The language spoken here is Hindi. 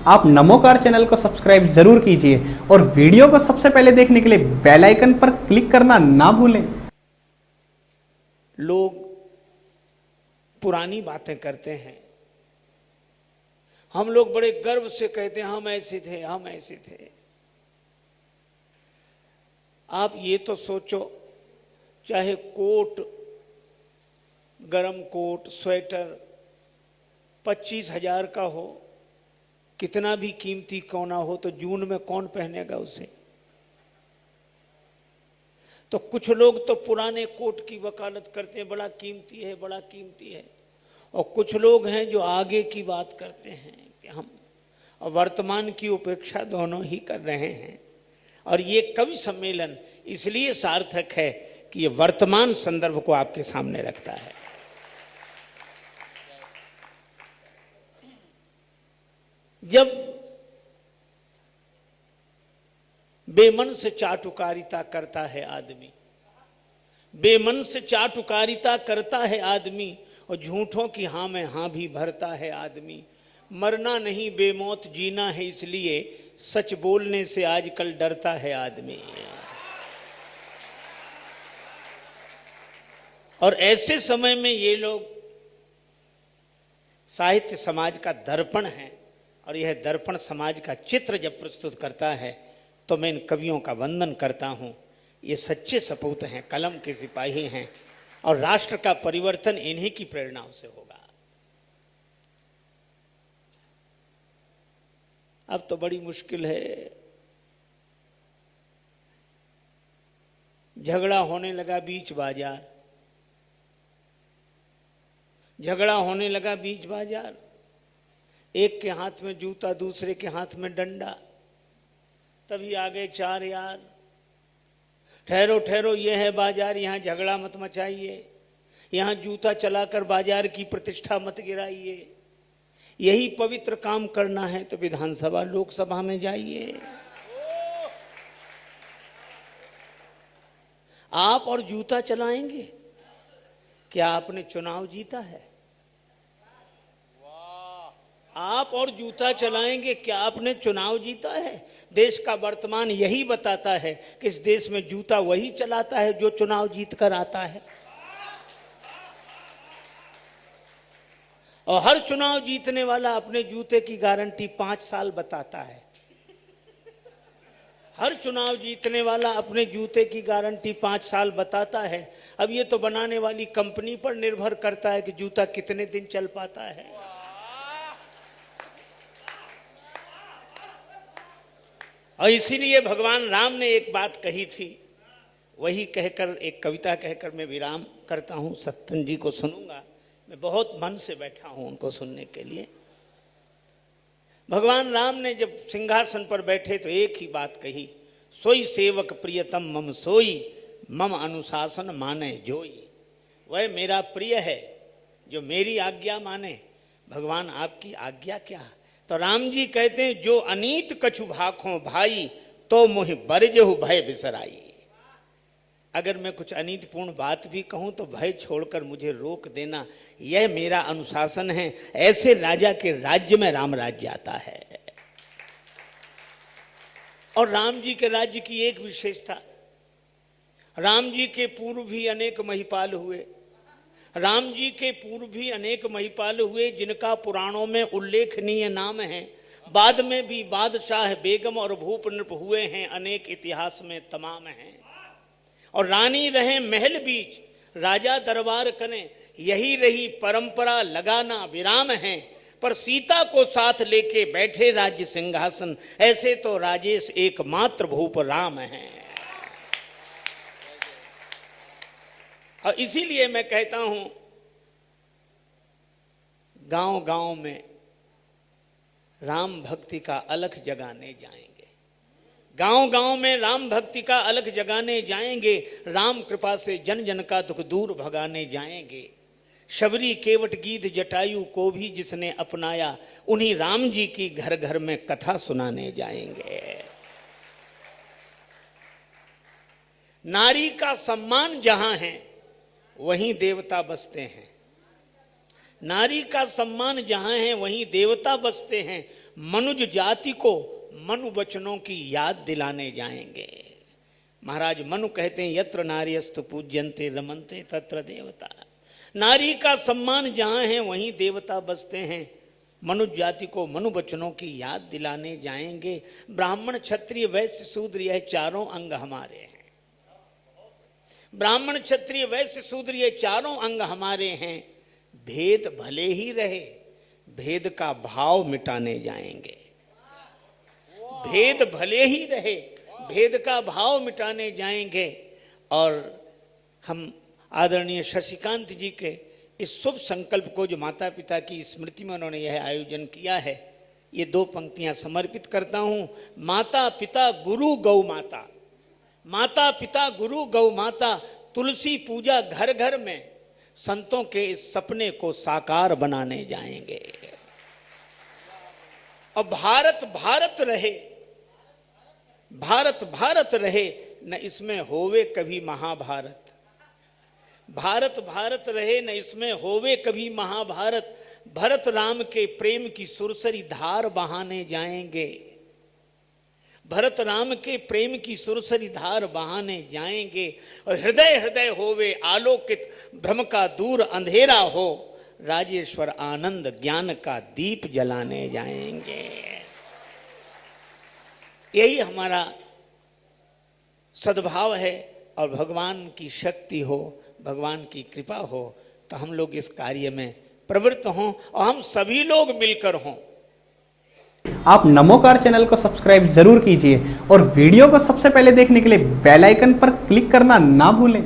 आप नमोकार चैनल को सब्सक्राइब जरूर कीजिए और वीडियो को सबसे पहले देखने के लिए बेल आइकन पर क्लिक करना ना भूलें। लोग पुरानी बातें करते हैं, हम लोग बड़े गर्व से कहते हैं हम ऐसे थे, हम ऐसे थे। आप ये तो सोचो, चाहे कोट, गरम कोट, स्वेटर 25,000 का हो, कितना भी कीमती क्यों ना हो, तो जून में कौन पहनेगा उसे। तो कुछ लोग तो पुराने कोट की वकालत करते हैं, बड़ा कीमती है, बड़ा कीमती है। और कुछ लोग हैं जो आगे की बात करते हैं कि हम वर्तमान की उपेक्षा दोनों ही कर रहे हैं। और ये कवि सम्मेलन इसलिए सार्थक है कि ये वर्तमान संदर्भ को आपके सामने रखता है। जब बेमन से चाटुकारिता करता है आदमी, बेमन से चाटुकारिता करता है आदमी, और झूठों की हाँ में हाँ भी भरता है आदमी। मरना नहीं बेमौत जीना है, इसलिए सच बोलने से आजकल डरता है आदमी। और ऐसे समय में ये लोग साहित्य समाज का दर्पण है, और यह दर्पण समाज का चित्र जब प्रस्तुत करता है तो मैं इन कवियों का वंदन करता हूँ। ये सच्चे सपूत हैं, कलम के सिपाही हैं, और राष्ट्र का परिवर्तन इन्हीं की प्रेरणाओं से होगा। अब तो बड़ी मुश्किल है, झगड़ा होने लगा बीच बाजार, झगड़ा होने लगा बीच बाजार। एक के हाथ में जूता, दूसरे के हाथ में डंडा। तभी आ गए 4 यार, ठहरो ठहरो, ये है बाजार, यहाँ झगड़ा मत मचाइए, यहाँ जूता चलाकर बाजार की प्रतिष्ठा मत गिराइए। यही पवित्र काम करना है तो विधानसभा लोकसभा में जाइए। आप और जूता चलाएंगे, क्या आपने चुनाव जीता है? आप और जूता चलाएंगे, क्या आपने चुनाव जीता है? देश का वर्तमान यही बताता है कि इस देश में जूता वही चलाता है जो चुनाव जीत कर आता है। और हर चुनाव जीतने वाला अपने जूते की गारंटी 5 साल बताता है। हर चुनाव जीतने वाला अपने जूते की गारंटी 5 साल बताता है। अब ये तो बनाने वाली कंपनी पर निर्भर करता है कि जूता कितने दिन चल पाता है। और इसीलिए भगवान राम ने एक बात कही थी, वही कहकर, एक कविता कहकर मैं विराम करता हूँ। सत्तन जी को सुनूंगा, मैं बहुत मन से बैठा हूँ उनको सुनने के लिए। भगवान राम ने जब सिंहासन पर बैठे तो एक ही बात कही, सोई सेवक प्रियतम मम सोई, मम अनुशासन माने जोई। वह मेरा प्रिय है जो मेरी आज्ञा माने। भगवान आपकी आज्ञा क्या? तो राम जी कहते हैं, जो अनीत कछु भाखों भाई, तो मुहि बरजहु भय बिसराई। अगर मैं कुछ अनीतिपूर्ण बात भी कहूं तो भय छोड़कर मुझे रोक देना, यह मेरा अनुशासन है। ऐसे राजा के राज्य में राम राज्य आता है। और राम जी के राज्य की एक विशेषता, राम जी के पूर्व भी अनेक महिपाल हुए। राम जी के पूर्व भी अनेक महिपाल हुए जिनका पुराणों में उल्लेखनीय नाम है। बाद में भी बादशाह, बेगम और भूप नृप हुए हैं, अनेक इतिहास में तमाम हैं। और रानी रहे महल बीच, राजा दरबार कने, यही रही परंपरा लगाना विराम है। पर सीता को साथ लेके बैठे राज्य सिंहासन, ऐसे तो राजेश एकमात्र भूप राम हैं। और इसीलिए मैं कहता हूं, गांव गांव में राम भक्ति का अलख जगाने जाएंगे। गांव गांव में राम भक्ति का अलख जगाने जाएंगे। राम कृपा से जन जन का दुख दूर भगाने जाएंगे। शबरी केवट गीध जटायु को भी जिसने अपनाया, उन्हीं राम जी की घर घर में कथा सुनाने जाएंगे। नारी का सम्मान जहां है वहीं देवता बसते हैं। नारी का सम्मान जहां है वहीं देवता बसते हैं। मनुज जाति को मनु वचनों की याद दिलाने जाएंगे। महाराज मनु कहते हैं यत्र नार्यस्तु पूज्यन्ते रमन्ते तत्र देवता। नारी का सम्मान जहां है वहीं देवता बसते हैं। मनुष्य जाति को मनु वचनों की याद दिलाने जाएंगे। ब्राह्मण क्षत्रिय वैश्य शूद्र यह चारों अंग हमारे हैं। ब्राह्मण क्षत्रिय वैश्य शूद्र ये चारों अंग हमारे हैं। भेद भले ही रहे, भेद का भाव मिटाने जाएंगे। भेद भले ही रहे, भेद का भाव मिटाने जाएंगे। और हम आदरणीय शशिकांत जी के इस शुभ संकल्प को, जो माता पिता की स्मृति में उन्होंने यह आयोजन किया है, ये 2 पंक्तियां समर्पित करता हूं। माता पिता गुरु गौ माता, माता पिता गुरु गौ माता, तुलसी पूजा घर घर में, संतों के इस सपने को साकार बनाने जाएंगे। और भारत भारत रहे, भारत भारत रहे, न इसमें होवे कभी महाभारत। भारत भारत रहे, न इसमें होवे कभी महाभारत। भरत राम के प्रेम की सुरसरी धार बहाने जाएंगे। भरत राम के प्रेम की सुरसरी धार बहाने जाएंगे। और हृदय हृदय होवे आलोकित, भ्रम का दूर अंधेरा हो, राजेश्वर आनंद ज्ञान का दीप जलाने जाएंगे। यही हमारा सद्भाव है। और भगवान की शक्ति हो, भगवान की कृपा हो, तो हम लोग इस कार्य में प्रवृत्त हों और हम सभी लोग मिलकर हों। आप नमोकार चैनल को सब्सक्राइब जरूर कीजिए और वीडियो को सबसे पहले देखने के लिए बेल आइकन पर क्लिक करना ना भूलें।